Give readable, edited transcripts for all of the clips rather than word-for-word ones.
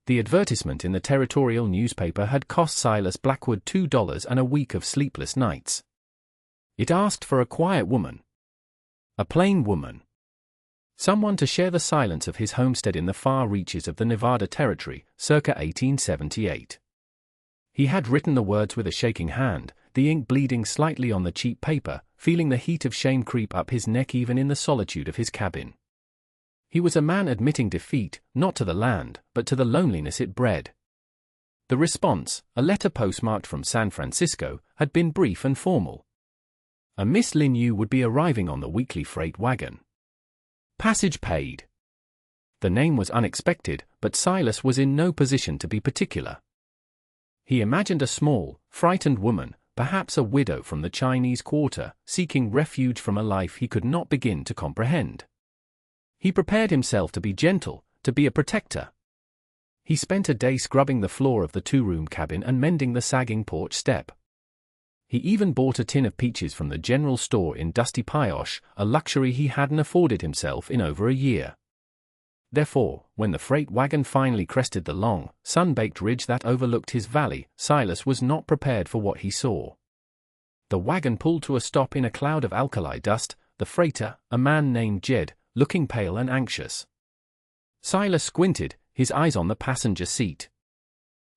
The advertisement in the territorial newspaper had cost Silas Blackwood $2 and a week of sleepless nights. It asked for a quiet woman. A plain woman. Someone to share the silence of his homestead in the far reaches of the Nevada Territory, circa 1878. He had written the words with a shaking hand, the ink bleeding slightly on the cheap paper, feeling the heat of shame creep up his neck even in the solitude of his cabin. He was a man admitting defeat, not to the land, but to the loneliness it bred. The response, a letter postmarked from San Francisco, had been brief and formal. A Miss Lin Yu would be arriving on the weekly freight wagon. Passage paid. The name was unexpected, but Silas was in no position to be particular. He imagined a small, frightened woman, perhaps a widow from the Chinese Quarter, seeking refuge from a life he could not begin to comprehend. He prepared himself to be gentle, to be a protector. He spent a day scrubbing the floor of the two-room cabin and mending the sagging porch step. He even bought a tin of peaches from the general store in Dusty Pioche, a luxury he hadn't afforded himself in over a year. Therefore, when the freight wagon finally crested the long, sun-baked ridge that overlooked his valley, Silas was not prepared for what he saw. The wagon pulled to a stop in a cloud of alkali dust, the freighter, a man named Jed, looking pale and anxious. Silas squinted, his eyes on the passenger seat.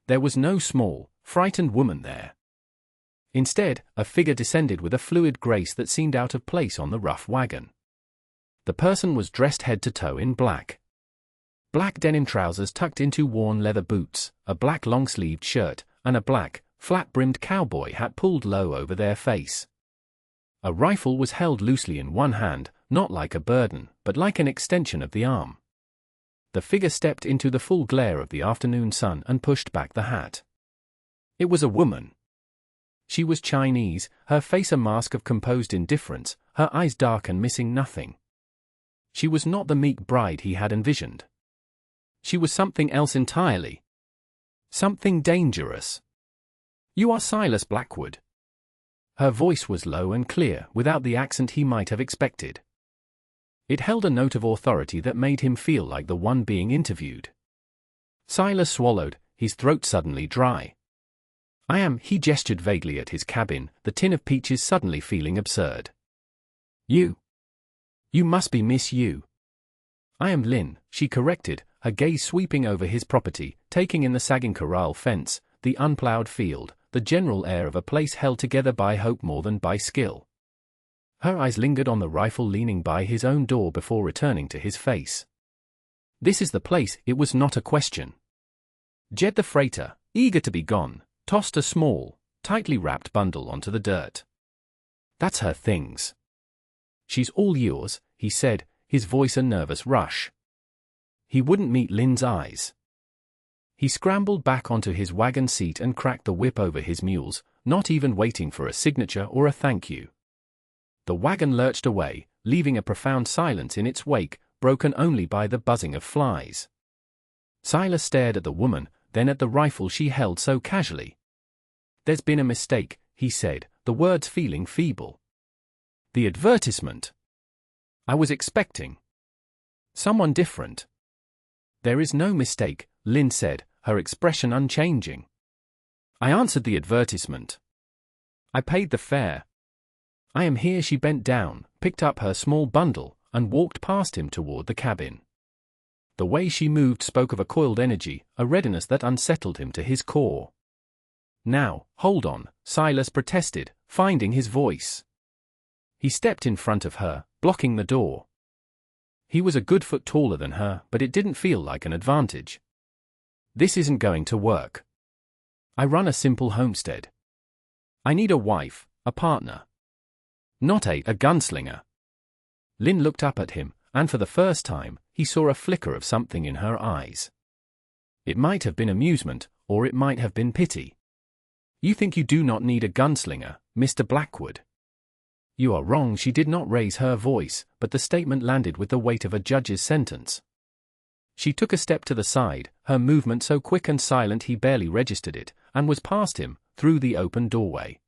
There was no small, frightened woman there. Instead, a figure descended with a fluid grace that seemed out of place on the rough wagon. The person was dressed head to toe in black. Black denim trousers tucked into worn leather boots, a black long-sleeved shirt, and a black, flat-brimmed cowboy hat pulled low over their face. A rifle was held loosely in one hand, not like a burden, but like an extension of the arm. The figure stepped into the full glare of the afternoon sun and pushed back the hat. It was a woman. She was Chinese, her face a mask of composed indifference, her eyes dark and missing nothing. She was not the meek bride he had envisioned. She was something else entirely. Something dangerous. "You are Silas Blackwood." Her voice was low and clear, without the accent he might have expected. It held a note of authority that made him feel like the one being interviewed. Silas swallowed, his throat suddenly dry. "I am," he gestured vaguely at his cabin, the tin of peaches suddenly feeling absurd. You must be Miss Yu." "I am Lin," she corrected, her gaze sweeping over his property, taking in the sagging corral fence, the unplowed field, the general air of a place held together by hope more than by skill. Her eyes lingered on the rifle leaning by his own door before returning to his face. "This is the place," it was not a question. Jed the freighter, eager to be gone, tossed a small, tightly wrapped bundle onto the dirt. "That's her things." "She's all yours," he said, his voice a nervous rush. He wouldn't meet Lin's eyes. He scrambled back onto his wagon seat and cracked the whip over his mules, not even waiting for a signature or a thank you. The wagon lurched away, leaving a profound silence in its wake, broken only by the buzzing of flies. Silas stared at the woman, then at the rifle she held so casually. "There's been a mistake," he said, the words feeling feeble. "The advertisement. I was expecting someone different." "There is no mistake," Lin said, her expression unchanging. "I answered the advertisement. I paid the fare. I am here." She bent down, picked up her small bundle, and walked past him toward the cabin. The way she moved spoke of a coiled energy, a readiness that unsettled him to his core. "Now, hold on," Silas protested, finding his voice. He stepped in front of her, blocking the door. He was a good foot taller than her, but it didn't feel like an advantage. "This isn't going to work. I run a simple homestead. I need a wife, a partner. Not a gunslinger." Lin looked up at him, and for the first time, he saw a flicker of something in her eyes. It might have been amusement, or it might have been pity. "You think you do not need a gunslinger, Mr. Blackwood?" "You are wrong." She did not raise her voice, but the statement landed with the weight of a judge's sentence. She took a step to the side, her movement so quick and silent he barely registered it, and was past him, through the open doorway.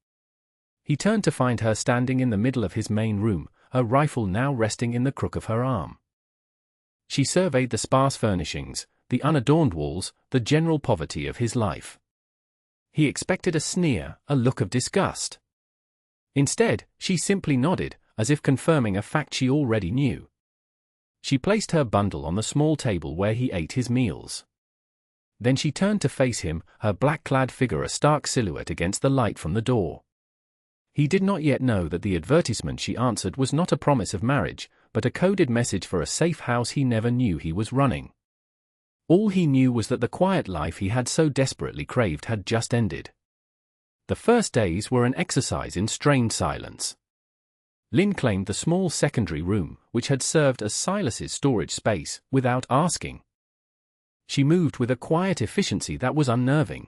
He turned to find her standing in the middle of his main room, her rifle now resting in the crook of her arm. She surveyed the sparse furnishings, the unadorned walls, the general poverty of his life. He expected a sneer, a look of disgust. Instead, she simply nodded, as if confirming a fact she already knew. She placed her bundle on the small table where he ate his meals. Then she turned to face him, her black-clad figure a stark silhouette against the light from the door. He did not yet know that the advertisement she answered was not a promise of marriage, but a coded message for a safe house he never knew he was running. All he knew was that the quiet life he had so desperately craved had just ended. The first days were an exercise in strained silence. Lynn claimed the small secondary room, which had served as Silas's storage space, without asking. She moved with a quiet efficiency that was unnerving.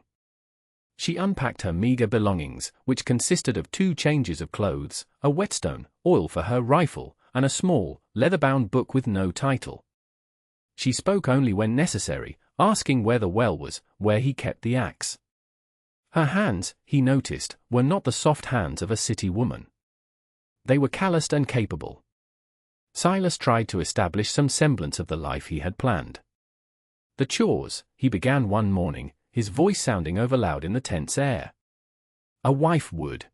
She unpacked her meager belongings, which consisted of 2 changes of clothes, a whetstone, oil for her rifle, and a small, leather-bound book with no title. She spoke only when necessary, asking where the well was, where he kept the axe. Her hands, he noticed, were not the soft hands of a city woman. They were calloused and capable. Silas tried to establish some semblance of the life he had planned. The chores, he began one morning, his voice sounding overloud in the tense air. A wife would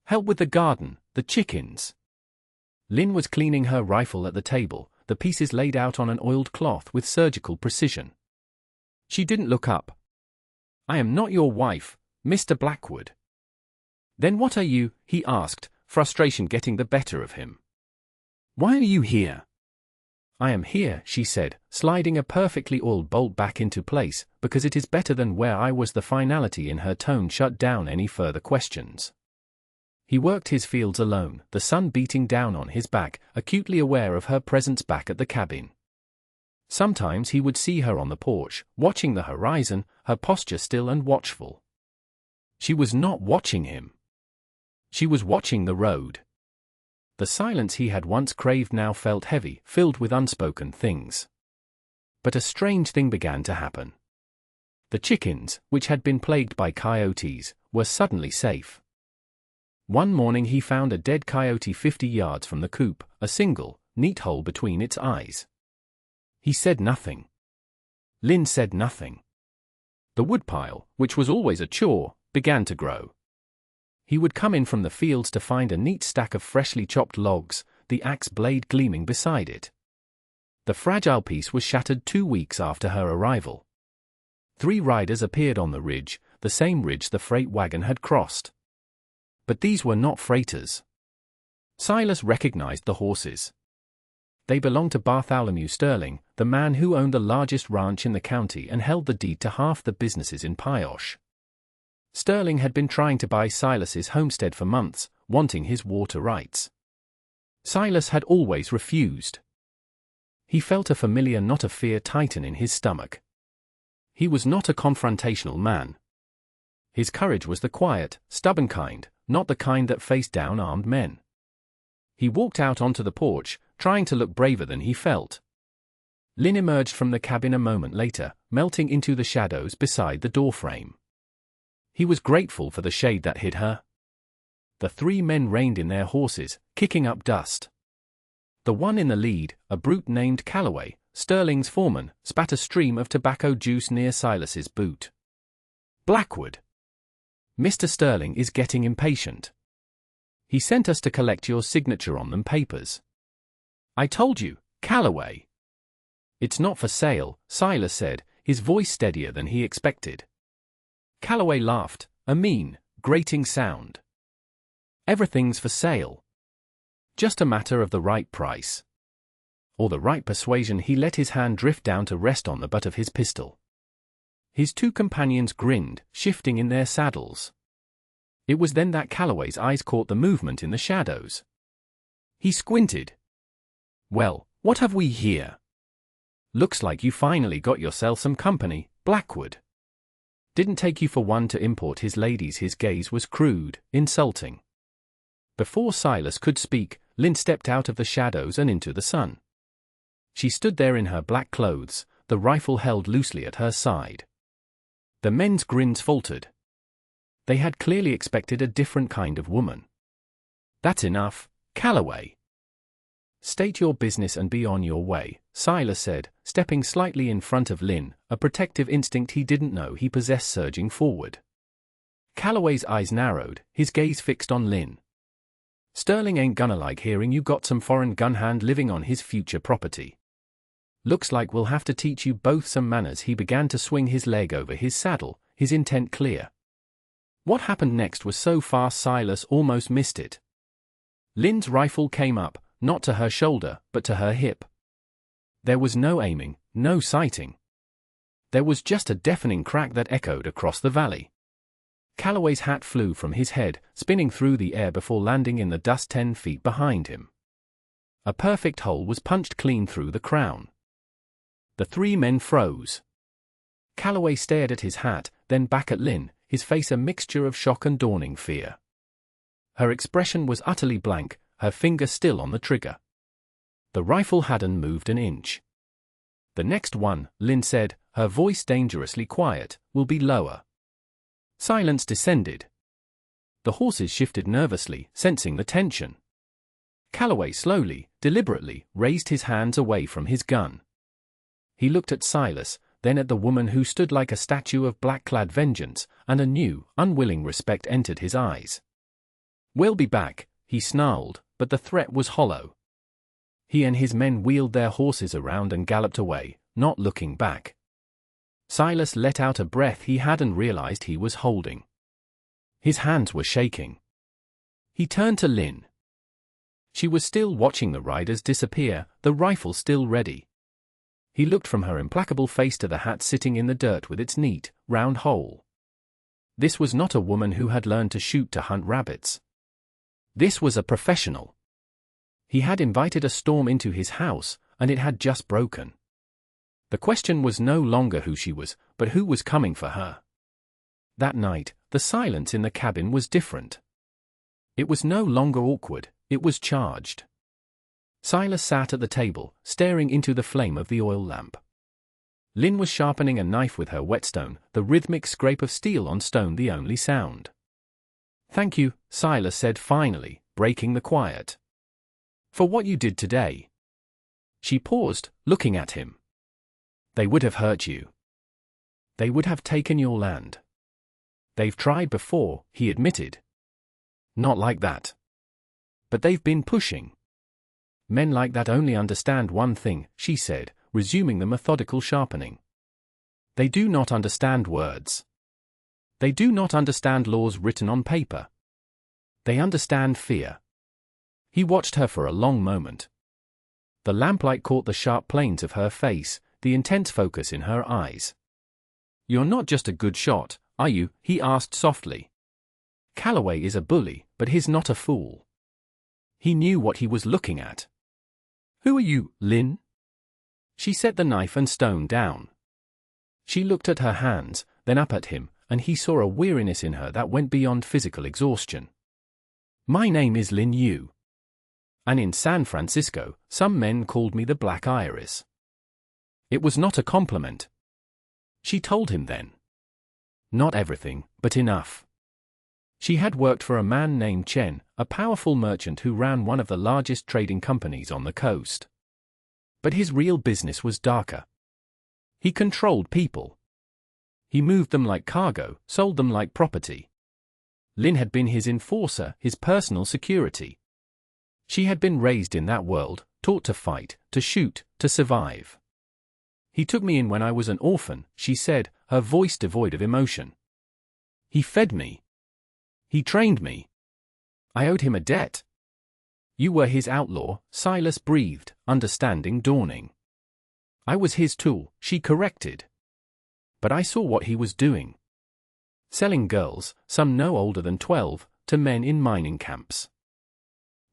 help with the garden, the chickens. Lynn was cleaning her rifle at the table, the pieces laid out on an oiled cloth with surgical precision. She didn't look up. "I am not your wife, Mr. Blackwood." "Then what are you?" he asked, frustration getting the better of him. "Why are you here?" "I am here," she said, sliding a perfectly oiled bolt back into place, "because it is better than where I was." The finality in her tone shut down any further questions. He worked his fields alone, the sun beating down on his back, acutely aware of her presence back at the cabin. Sometimes he would see her on the porch, watching the horizon, her posture still and watchful. She was not watching him. She was watching the road. The silence he had once craved now felt heavy, filled with unspoken things. But a strange thing began to happen. The chickens, which had been plagued by coyotes, were suddenly safe. One morning he found a dead coyote 50 yards from the coop, a single, neat hole between its eyes. He said nothing. Lynn said nothing. The woodpile, which was always a chore, began to grow. He would come in from the fields to find a neat stack of freshly chopped logs, the axe blade gleaming beside it. The fragile piece was shattered 2 weeks after her arrival. 3 riders appeared on the ridge, the same ridge the freight wagon had crossed. But these were not freighters. Silas recognized the horses. They belonged to Bartholomew Sterling, the man who owned the largest ranch in the county and held the deed to half the businesses in Pioche. Sterling had been trying to buy Silas's homestead for months, wanting his water rights. Silas had always refused. He felt a familiar knot of fear tighten in his stomach. He was not a confrontational man. His courage was the quiet, stubborn kind, not the kind that faced down armed men. He walked out onto the porch, trying to look braver than he felt. Lynn emerged from the cabin a moment later, melting into the shadows beside the doorframe. He was grateful for the shade that hid her. The 3 men reined in their horses, kicking up dust. The one in the lead, a brute named Calloway, Sterling's foreman, spat a stream of tobacco juice near Silas's boot. "Blackwood! Mr. Sterling is getting impatient. He sent us to collect your signature on them papers." "I told you, Calloway." "It's not for sale," Silas said, his voice steadier than he expected. Calloway laughed, a mean, grating sound. "Everything's for sale. Just a matter of the right price. Or the right persuasion." He let his hand drift down to rest on the butt of his pistol. His 2 companions grinned, shifting in their saddles. It was then that Calloway's eyes caught the movement in the shadows. He squinted. "Well, what have we here? Looks like you finally got yourself some company, Blackwood. Didn't take you for one to import his ladies." His gaze was crude, insulting. Before Silas could speak, Lynn stepped out of the shadows and into the sun. She stood there in her black clothes, the rifle held loosely at her side. The men's grins faltered. They had clearly expected a different kind of woman. "That's enough, Calloway. State your business and be on your way," Silas said, stepping slightly in front of Lynn, a protective instinct he didn't know he possessed surging forward. Calloway's eyes narrowed, his gaze fixed on Lynn. Sterling ain't gonna like hearing you got some foreign gun hand living on his future property. Looks like we'll have to teach you both some manners. He began to swing his leg over his saddle, his intent clear. What happened next was so fast Silas almost missed it. Lynn's rifle came up, not to her shoulder, but to her hip. There was no aiming, no sighting. There was just a deafening crack that echoed across the valley. Calloway's hat flew from his head, spinning through the air before landing in the dust 10 feet behind him. A perfect hole was punched clean through the crown. The three men froze. Calloway stared at his hat, then back at Lynn, his face a mixture of shock and dawning fear. Her expression was utterly blank, her finger still on the trigger. The rifle hadn't moved an inch. The next one, Lynn said, her voice dangerously quiet, will be lower. Silence descended. The horses shifted nervously, sensing the tension. Calloway slowly, deliberately, raised his hands away from his gun. He looked at Silas, then at the woman who stood like a statue of black-clad vengeance, and a new, unwilling respect entered his eyes. "We'll be back," he snarled, but the threat was hollow. He and his men wheeled their horses around and galloped away, not looking back. Silas let out a breath he hadn't realized he was holding. His hands were shaking. He turned to Lynn. She was still watching the riders disappear, the rifle still ready. He looked from her implacable face to the hat sitting in the dirt with its neat, round hole. This was not a woman who had learned to shoot to hunt rabbits. This was a professional. He had invited a storm into his house, and it had just broken. The question was no longer who she was, but who was coming for her. That night, the silence in the cabin was different. It was no longer awkward, it was charged. Silas sat at the table, staring into the flame of the oil lamp. Lynn was sharpening a knife with her whetstone, the rhythmic scrape of steel on stone the only sound. "Thank you," Silas said finally, breaking the quiet. "For what you did today." She paused, looking at him. "They would have hurt you. They would have taken your land. They've tried before," he admitted. "Not like that. But they've been pushing." "Men like that only understand one thing," she said, resuming the methodical sharpening. "They do not understand words. They do not understand laws written on paper. They understand fear." He watched her for a long moment. The lamplight caught the sharp planes of her face, the intense focus in her eyes. "You're not just a good shot, are you?" he asked softly. "Calloway is a bully, but he's not a fool." He knew what he was looking at. "Who are you, Lynn?" She set the knife and stone down. She looked at her hands, then up at him, and he saw a weariness in her that went beyond physical exhaustion. "My name is Lynn Yu. And in San Francisco, some men called me the Black Iris." It was not a compliment. She told him then. Not everything, but enough. She had worked for a man named Chen, a powerful merchant who ran one of the largest trading companies on the coast. But his real business was darker. He controlled people. He moved them like cargo, sold them like property. Lynn had been his enforcer, his personal security. She had been raised in that world, taught to fight, to shoot, to survive. "He took me in when I was an orphan," she said, her voice devoid of emotion. "He fed me. He trained me. I owed him a debt." "You were his outlaw," Silas breathed, understanding dawning. "I was his tool," she corrected. "But I saw what he was doing. Selling girls, some no older than 12, to men in mining camps.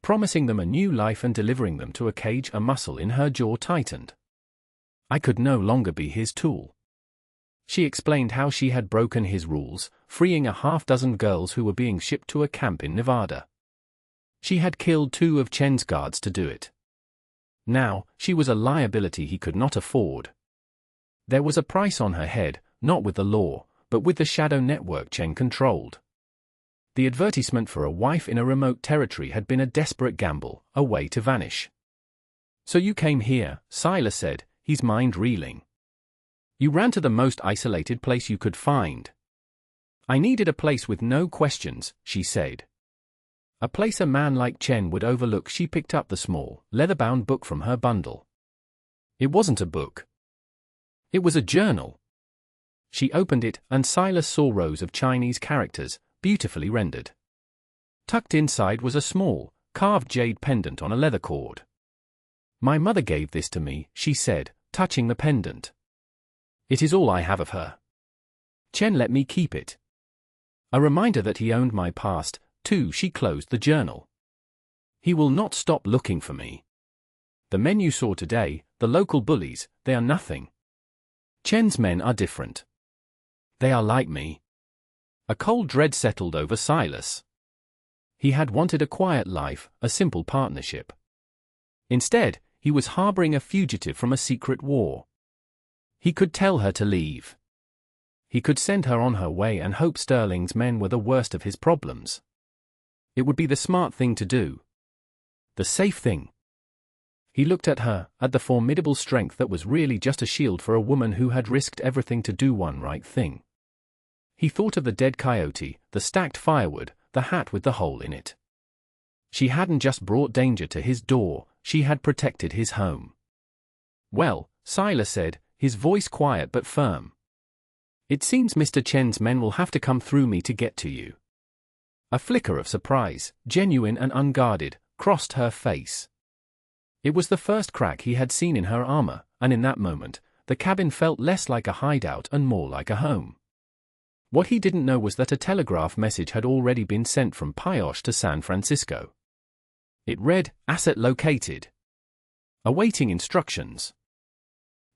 Promising them a new life and delivering them to a cage." A muscle in her jaw tightened. "I could no longer be his tool." She explained how she had broken his rules, freeing a half-dozen girls who were being shipped to a camp in Nevada. She had killed 2 of Chen's guards to do it. Now, she was a liability he could not afford. There was a price on her head, not with the law, but with the shadow network Chen controlled. The advertisement for a wife in a remote territory had been a desperate gamble, a way to vanish. "So you came here," Silas said, his mind reeling. You ran to the most isolated place you could find. I needed a place with no questions, she said. A place a man like Chen would overlook. She picked up the small, leather-bound book from her bundle. It wasn't a book. It was a journal. She opened it, and Silas saw rows of Chinese characters, beautifully rendered. Tucked inside was a small, carved jade pendant on a leather cord. My mother gave this to me, she said, touching the pendant. It is all I have of her. Chen let me keep it. A reminder that he owned my past, too. She closed the journal. He will not stop looking for me. The men you saw today, the local bullies, they are nothing. Chen's men are different. They are like me. A cold dread settled over Silas. He had wanted a quiet life, a simple partnership. Instead, he was harboring a fugitive from a secret war. He could tell her to leave. He could send her on her way and hope Sterling's men were the worst of his problems. It would be the smart thing to do. The safe thing. He looked at her, at the formidable strength that was really just a shield for a woman who had risked everything to do one right thing. He thought of the dead coyote, the stacked firewood, the hat with the hole in it. She hadn't just brought danger to his door, she had protected his home. Well, Silas said, his voice quiet but firm. It seems Mr. Chen's men will have to come through me to get to you. A flicker of surprise, genuine and unguarded, crossed her face. It was the first crack he had seen in her armor, and in that moment, the cabin felt less like a hideout and more like a home. What he didn't know was that a telegraph message had already been sent from Pioche to San Francisco. It read, "Asset located. Awaiting instructions."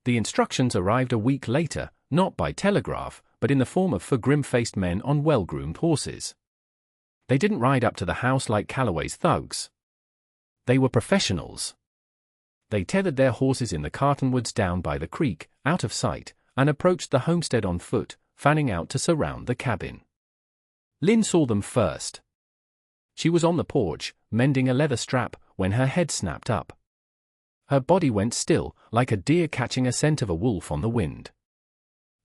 The instructions arrived a week later, not by telegraph, but in the form of four grim-faced men on well-groomed horses. They didn't ride up to the house like Calloway's thugs. They were professionals. They tethered their horses in the cottonwoods down by the creek, out of sight, and approached the homestead on foot, fanning out to surround the cabin. Lynn saw them first. She was on the porch, mending a leather strap, when her head snapped up. Her body went still, like a deer catching a scent of a wolf on the wind.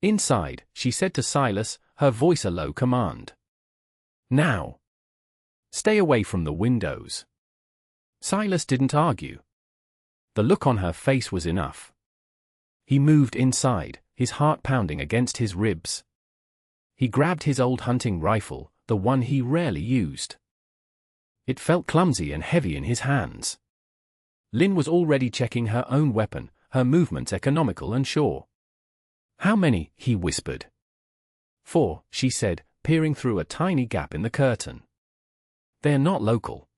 "Inside," she said to Silas, her voice a low command. "Now. Stay away from the windows." Silas didn't argue. The look on her face was enough. He moved inside, his heart pounding against his ribs. He grabbed his old hunting rifle, the one he rarely used. It felt clumsy and heavy in his hands. Lynn was already checking her own weapon, her movements economical and sure. "How many?" he whispered. "4," she said, peering through a tiny gap in the curtain. "They're not local.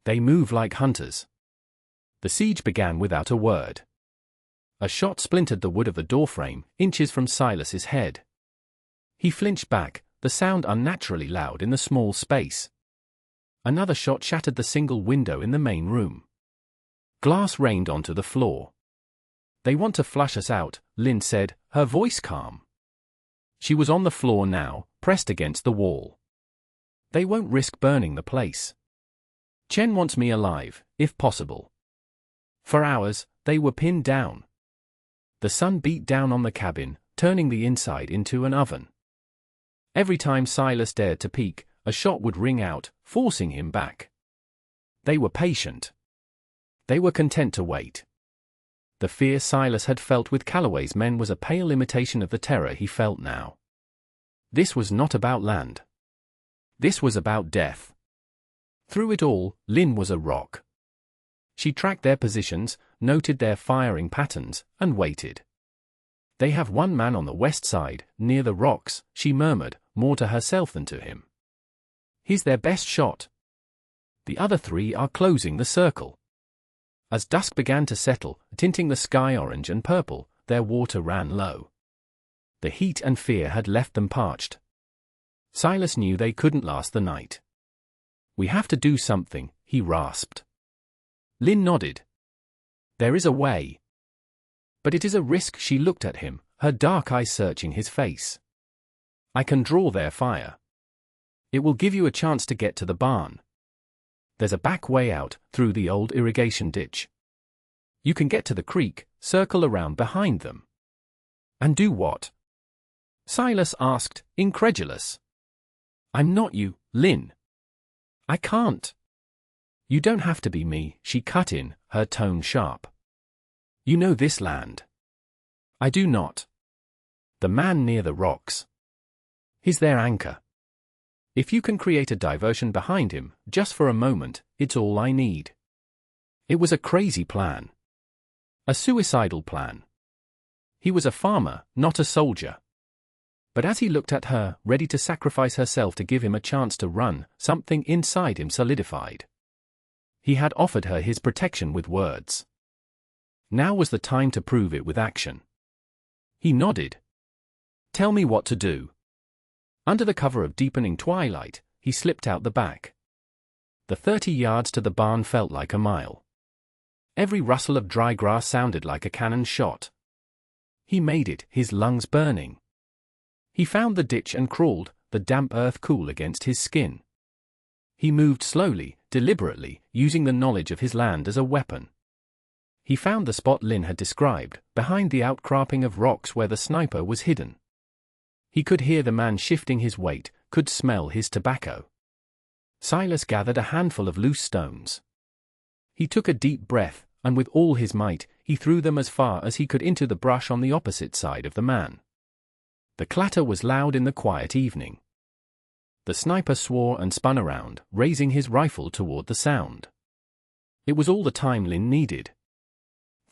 They move like hunters." The siege began without a word. A shot splintered the wood of the doorframe, inches from Silas's head. He flinched back, the sound unnaturally loud in the small space. Another shot shattered the single window in the main room. Glass rained onto the floor. "They want to flush us out," Lynn said, her voice calm. She was on the floor now, pressed against the wall. "They won't risk burning the place. Chen wants me alive, if possible." For hours, they were pinned down. The sun beat down on the cabin, turning the inside into an oven. Every time Silas dared to peek, a shot would ring out, forcing him back. They were patient. They were content to wait. The fear Silas had felt with Calloway's men was a pale imitation of the terror he felt now. This was not about land. This was about death. Through it all, Lynn was a rock. She tracked their positions, noted their firing patterns, and waited. "They have one man on the west side, near the rocks," she murmured, more to herself than to him. "He's their best shot. The other 3 are closing the circle." As dusk began to settle, tinting the sky orange and purple, their water ran low. The heat and fear had left them parched. Silas knew they couldn't last the night. "We have to do something," he rasped. Lynn nodded. "There is a way. But it is a risk." She looked at him, her dark eyes searching his face. "I can draw their fire. It will give you a chance to get to the barn. There's a back way out, through the old irrigation ditch. You can get to the creek, circle around behind them. And do what? Silas asked, incredulous. I'm not you, Lynn. I can't. You don't have to be me, she cut in, her tone sharp. You know this land. I do not. The man near the rocks. He's their anchor. If you can create a diversion behind him, just for a moment, it's all I need. It was a crazy plan. A suicidal plan. He was a farmer, not a soldier. But as he looked at her, ready to sacrifice herself to give him a chance to run, something inside him solidified. He had offered her his protection with words. Now was the time to prove it with action. He nodded. Tell me what to do. Under the cover of deepening twilight, he slipped out the back. The 30 yards to the barn felt like a mile. Every rustle of dry grass sounded like a cannon shot. He made it, his lungs burning. He found the ditch and crawled, the damp earth cool against his skin. He moved slowly, deliberately, using the knowledge of his land as a weapon. He found the spot Lynn had described, behind the outcropping of rocks where the sniper was hidden. He could hear the man shifting his weight, could smell his tobacco. Silas gathered a handful of loose stones. He took a deep breath, and with all his might, he threw them as far as he could into the brush on the opposite side of the man. The clatter was loud in the quiet evening. The sniper swore and spun around, raising his rifle toward the sound. It was all the time Lynn needed.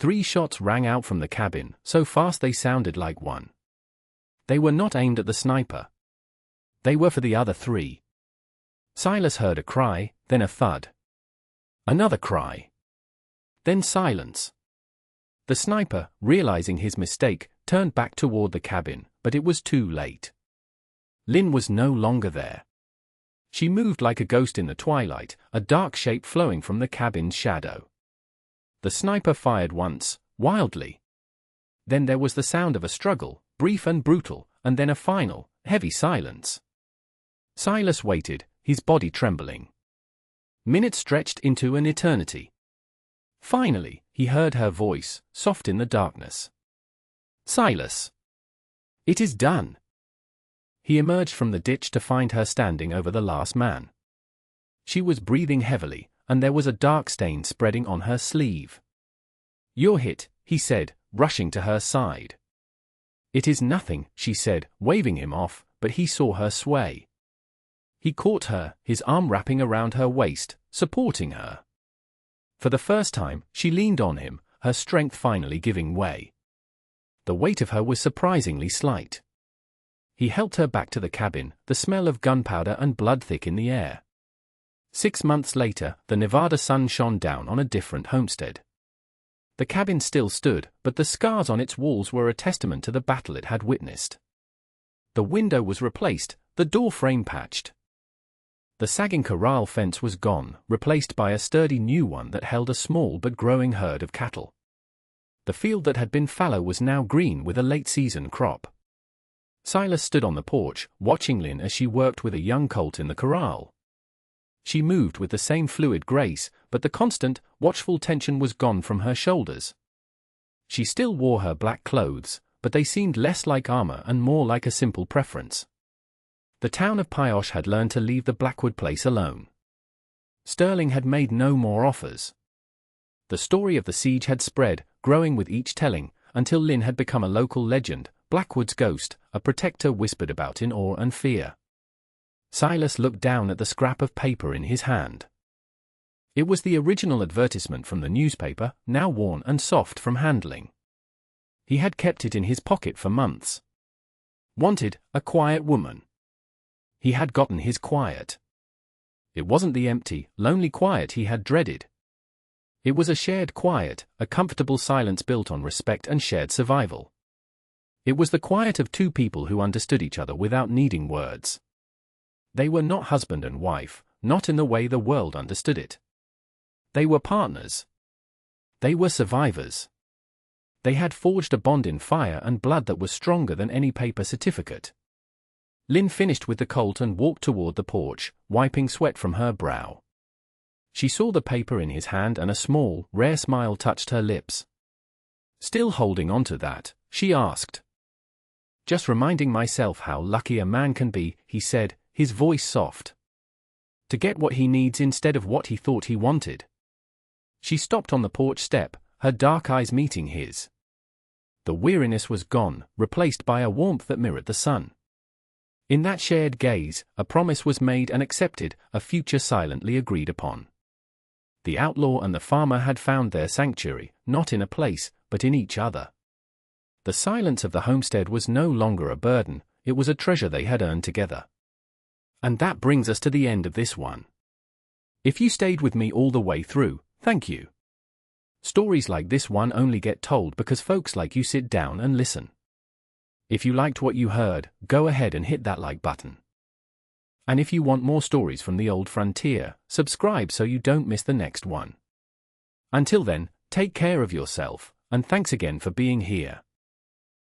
3 shots rang out from the cabin, so fast they sounded like one. They were not aimed at the sniper. They were for the other 3. Silas heard a cry, then a thud. Another cry. Then silence. The sniper, realizing his mistake, turned back toward the cabin, but it was too late. Lynn was no longer there. She moved like a ghost in the twilight, a dark shape flowing from the cabin's shadow. The sniper fired once, wildly. Then there was the sound of a struggle, brief and brutal, and then a final, heavy silence. Silas waited, his body trembling. Minutes stretched into an eternity. Finally, he heard her voice, soft in the darkness. Silas. It is done. He emerged from the ditch to find her standing over the last man. She was breathing heavily, and there was a dark stain spreading on her sleeve. You're hit, he said, rushing to her side. It is nothing, she said, waving him off, but he saw her sway. He caught her, his arm wrapping around her waist, supporting her. For the first time, she leaned on him, her strength finally giving way. The weight of her was surprisingly slight. He helped her back to the cabin, the smell of gunpowder and blood thick in the air. 6 months later, the Nevada sun shone down on a different homestead. The cabin still stood, but the scars on its walls were a testament to the battle it had witnessed. The window was replaced, the door frame patched. The sagging corral fence was gone, replaced by a sturdy new one that held a small but growing herd of cattle. The field that had been fallow was now green with a late-season crop. Silas stood on the porch, watching Lynn as she worked with a young colt in the corral. She moved with the same fluid grace, but the constant, watchful tension was gone from her shoulders. She still wore her black clothes, but they seemed less like armor and more like a simple preference. The town of Pioche had learned to leave the Blackwood place alone. Sterling had made no more offers. The story of the siege had spread, growing with each telling, until Lynn had become a local legend, Blackwood's ghost, a protector whispered about in awe and fear. Silas looked down at the scrap of paper in his hand. It was the original advertisement from the newspaper, now worn and soft from handling. He had kept it in his pocket for months. Wanted, a quiet woman. He had gotten his quiet. It wasn't the empty, lonely quiet he had dreaded. It was a shared quiet, a comfortable silence built on respect and shared survival. It was the quiet of 2 people who understood each other without needing words. They were not husband and wife, not in the way the world understood it. They were partners. They were survivors. They had forged a bond in fire and blood that was stronger than any paper certificate. Lynn finished with the colt and walked toward the porch, wiping sweat from her brow. She saw the paper in his hand and a small, rare smile touched her lips. Still holding on to that, she asked. Just reminding myself how lucky a man can be, he said, his voice soft. To get what he needs instead of what he thought he wanted. She stopped on the porch step, her dark eyes meeting his. The weariness was gone, replaced by a warmth that mirrored the sun. In that shared gaze, a promise was made and accepted, a future silently agreed upon. The outlaw and the farmer had found their sanctuary, not in a place, but in each other. The silence of the homestead was no longer a burden, it was a treasure they had earned together. And that brings us to the end of this one. If you stayed with me all the way through, thank you. Stories like this one only get told because folks like you sit down and listen. If you liked what you heard, go ahead and hit that like button. And if you want more stories from the old frontier, subscribe so you don't miss the next one. Until then, take care of yourself, and thanks again for being here.